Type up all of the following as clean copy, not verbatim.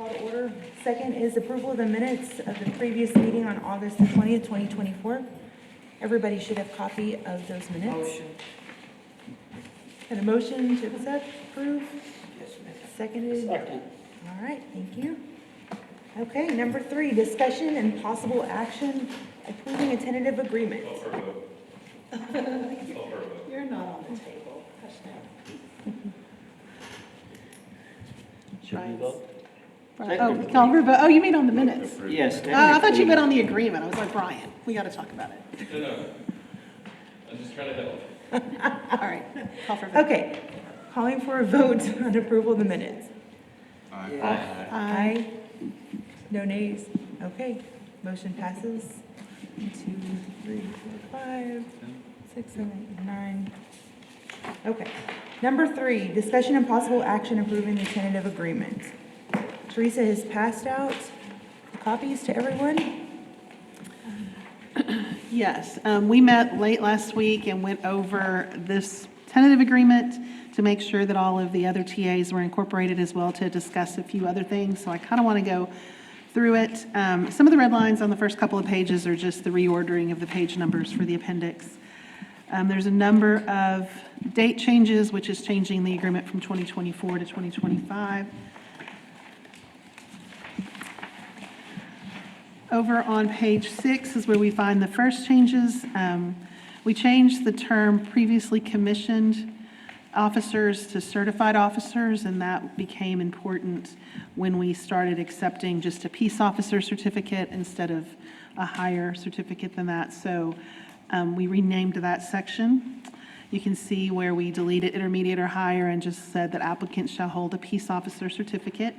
Call to order. Second is approval of the minutes of the previous meeting on August the 20th, 2024. Everybody should have a copy of those minutes. Motion. And a motion to accept, approve, Yes, ma'am. seconded. Second. All right, thank you. Okay, number 3, discussion and possible action approving a tentative agreement. Call for a vote. Call for a vote. You're not on the table. Hush now. Should we vote? Oh, call for vote. Oh, you mean on the minutes? Yes. I thought you meant on the agreement. I was like, Brian, we got to talk about it. No. I'm just trying to help. All right, call for vote. Okay, calling for a vote on approval of the minutes. Yeah. Aye. No nays. Okay, motion passes. 1, 2, 3, 4, 5, 6, 7, 8, 9. Okay. Number 3, discussion and possible action approving the tentative agreement. Teresa has passed out the copies to everyone. Yes, we met late last week and went over this tentative agreement to make sure that all of the other TAs were incorporated as well, to discuss a few other things. So I kind of want to go through it. Some of the red lines on the first couple of pages are just the reordering of the page numbers for the appendix. There's a number of date changes, which is changing the agreement from 2024 to 2025. Over on page 6 is where we find the first changes. We changed the term previously commissioned officers to certified officers, and that became important when we started accepting just a peace officer certificate instead of a higher certificate than that. So we renamed that section. You can see where we deleted intermediate or higher and just said that applicants shall hold a peace officer certificate.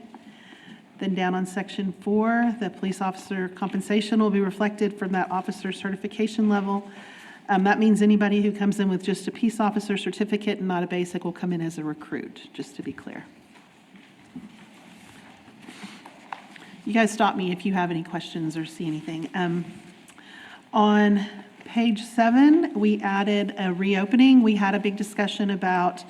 Then down on section 4, the police officer compensation will be reflected from that officer certification level. That means anybody who comes in with just a peace officer certificate and not a basic will come in as a recruit, just to be clear. You guys stop me if you have any questions or see anything. On page 7, we added a reopening. We had a big discussion about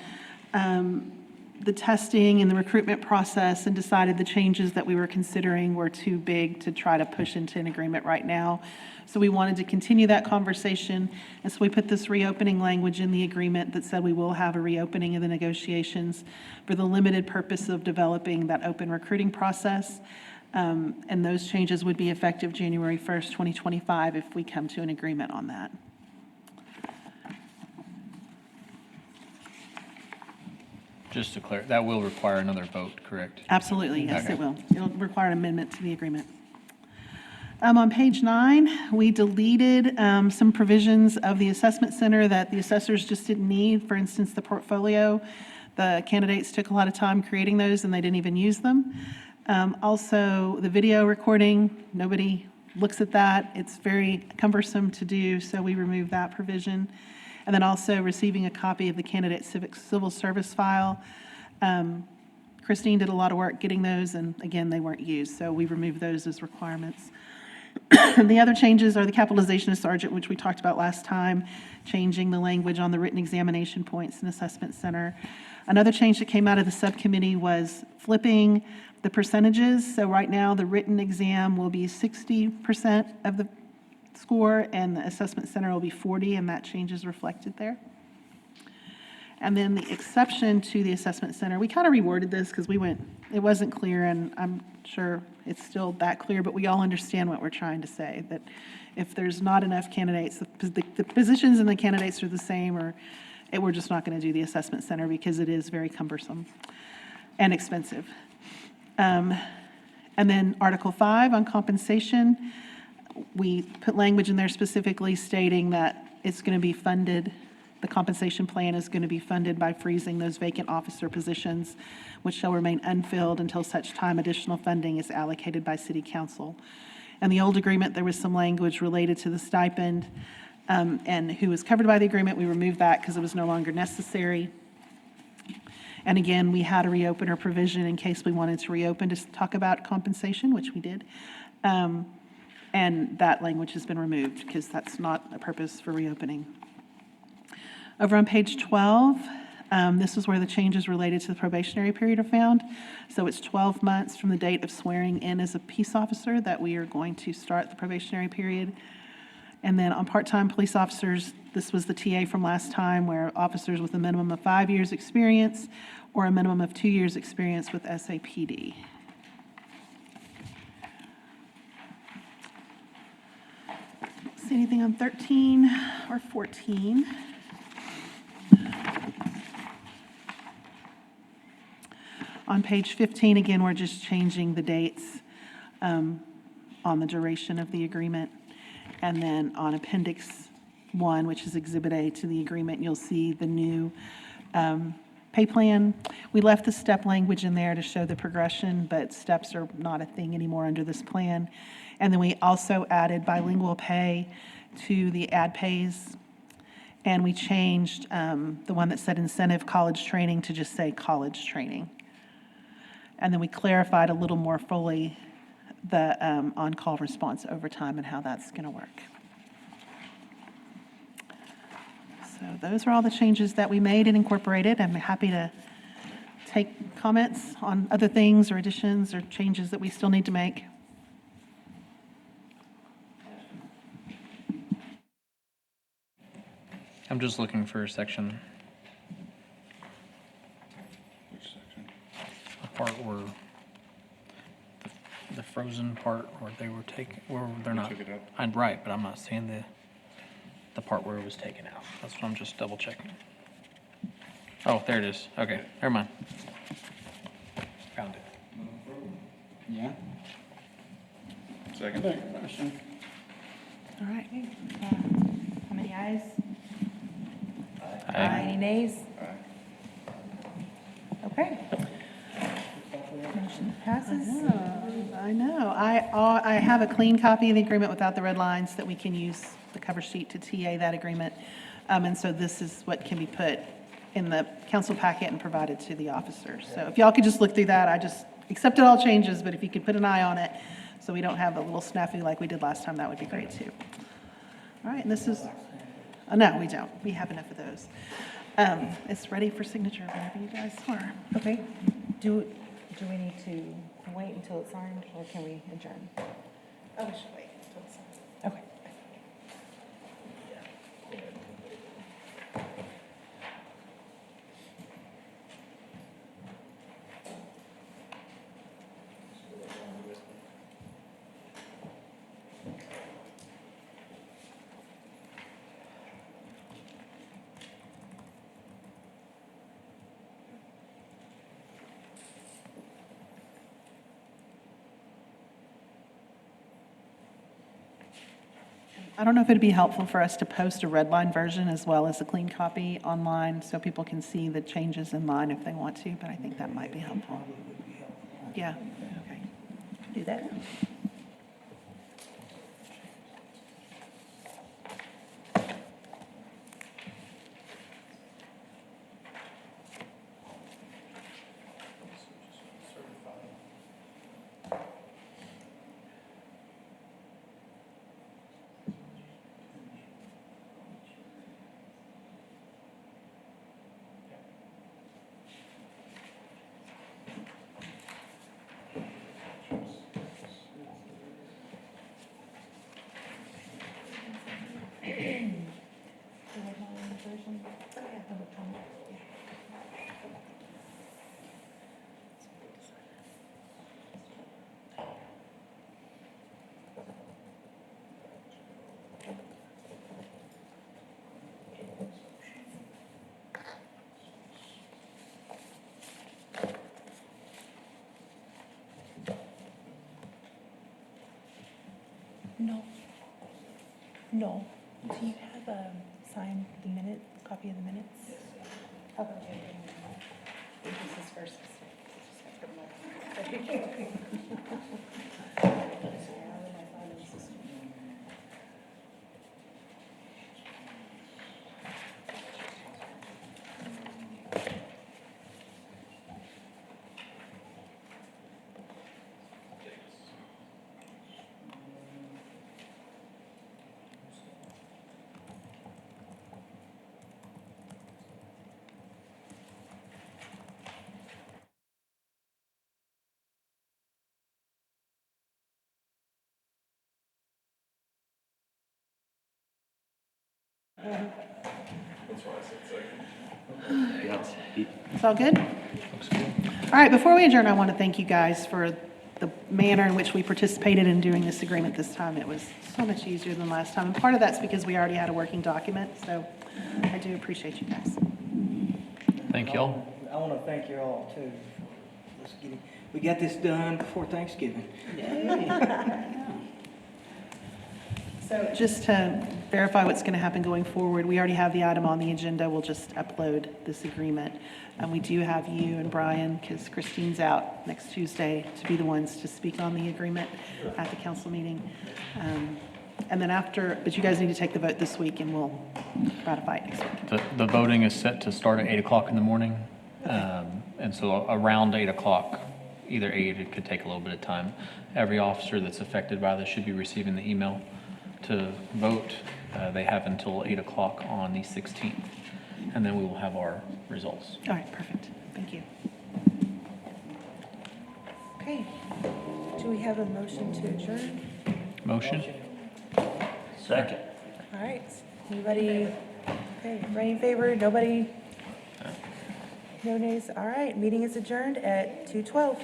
the testing and the recruitment process and decided the changes that we were considering were too big to try to push into an agreement right now. So we wanted to continue that conversation, and so we put this reopening language in the agreement that said we will have a reopening of the negotiations for the limited purpose of developing that open recruiting process. And those changes would be effective January 1st, 2025 if we come to an agreement on that. Just to clarify, that will require another vote, correct? Absolutely, yes, Okay. it will. It'll require an amendment to the agreement. On page 9, we deleted some provisions of the assessment center that the assessors just didn't need. For instance, the portfolio, the candidates took a lot of time creating those and they didn't even use them. Also, the video recording, nobody looks at that. It's very cumbersome to do, so we removed that provision. And then also receiving a copy of the candidate civil service file. Christine did a lot of work getting those, and again, they weren't used, so we removed those as requirements. The other changes are the capitalization of sergeant, which we talked about last time, changing the language on the written examination points in assessment center. Another change that came out of the subcommittee was flipping the percentages. So right now, the written exam will be 60% of the score, and the assessment center will be 40%, and that change is reflected there. And then the exception to the assessment center, we kind of reworded this because it wasn't clear, and I'm sure it's still that clear, but we all understand what we're trying to say, that if there's not enough candidates, the positions and the candidates are the same, or we're just not going to do the assessment center because it is very cumbersome and expensive. And then Article 5 on compensation, we put language in there specifically stating that it's going to be funded, the compensation plan is going to be funded by freezing those vacant officer positions, which shall remain unfilled until such time additional funding is allocated by City Council. And the old agreement, there was some language related to the stipend and who was covered by the agreement. We removed that because it was no longer necessary. And again, we had a reopener provision in case we wanted to reopen to talk about compensation, which we did. And that language has been removed because that's not a purpose for reopening. Over on page 12, This is where the changes related to the probationary period are found. So it's 12 months from the date of swearing in as a peace officer that we are going to start the probationary period. And then on part-time police officers, this was the TA from last time, where officers with a minimum of 5 years' experience or a minimum of 2 years' experience with SAPD. See anything on 13 or 14? On page 15, again, we're just changing the dates on the duration of the agreement. And then on Appendix 1, which is Exhibit A to the agreement, you'll see the new pay plan. We left the step language in there to show the progression, but steps are not a thing anymore under this plan. And then we also added bilingual pay to the ad pays. And we changed the one that said incentive college training to just say college training. And then we clarified a little more fully the on-call response overtime and how that's going to work. So those are all the changes that we made and incorporated. I'm happy to take comments on other things or additions or changes that we still need to make. I'm just looking for a section, Which section? a part where the frozen part where they were taken, where they're We not. took it out. I'm right, but I'm not seeing the part where it was taken out. That's what I'm just double checking. Oh, there it is. Okay, never mind. Found it. Yeah. Second. Motion. All right. How many ayes? Aye. Any nays? Aye. Okay. Motion passes. I know. I have a clean copy of the agreement without the red lines that we can use the cover sheet to TA that agreement. And so this is what can be put in the council packet and provided to the officers. So if y'all could just look through that, I just accepted all changes, but if you could put an eye on it so we don't have a little snafu like we did last time, that would be great too. All right, and this is, no, we don't. We have enough of those. It's ready for signature whenever you guys are. Okay. Do we need to wait until it's signed, or can we adjourn? Oh, we should wait until it's on. Okay. I don't know if it'd be helpful for us to post a red line version as well as a clean copy online so people can see the changes in line if they want to, but I think that might be helpful. Yeah, okay. Do that. No. No. Do you have signed the minute, copy of the minutes? Oh, this is first. That's why I said second. It's all good? Looks good. All right, before we adjourn, I want to thank you guys for the manner in which we participated in doing this agreement this time. It was so much easier than last time. And part of that's because we already had a working document, so I do appreciate you guys. Thank y'all. I want to thank you all too. We got this done before Thanksgiving. So just to verify what's going to happen going forward, we already have the item on the agenda. We'll just upload this agreement. And we do have you and Brian, because Christine's out next Tuesday, to be the ones to speak on the agreement at the council meeting. And then after, but you guys need to take the vote this week and we'll ratify it next week. The voting is set to start at 8 o'clock in the morning. And so around 8 o'clock, either 8, it could take a little bit of time. Every officer that's affected by this should be receiving the email to vote. They have until 8 o'clock on the 16th, and then we will have our results. All right, perfect. Thank you. Okay. Do we have a motion to adjourn? Motion? Second. All right. Anybody? Okay, everybody in favor? Nobody? No nays? All right, meeting is adjourned at 2:12.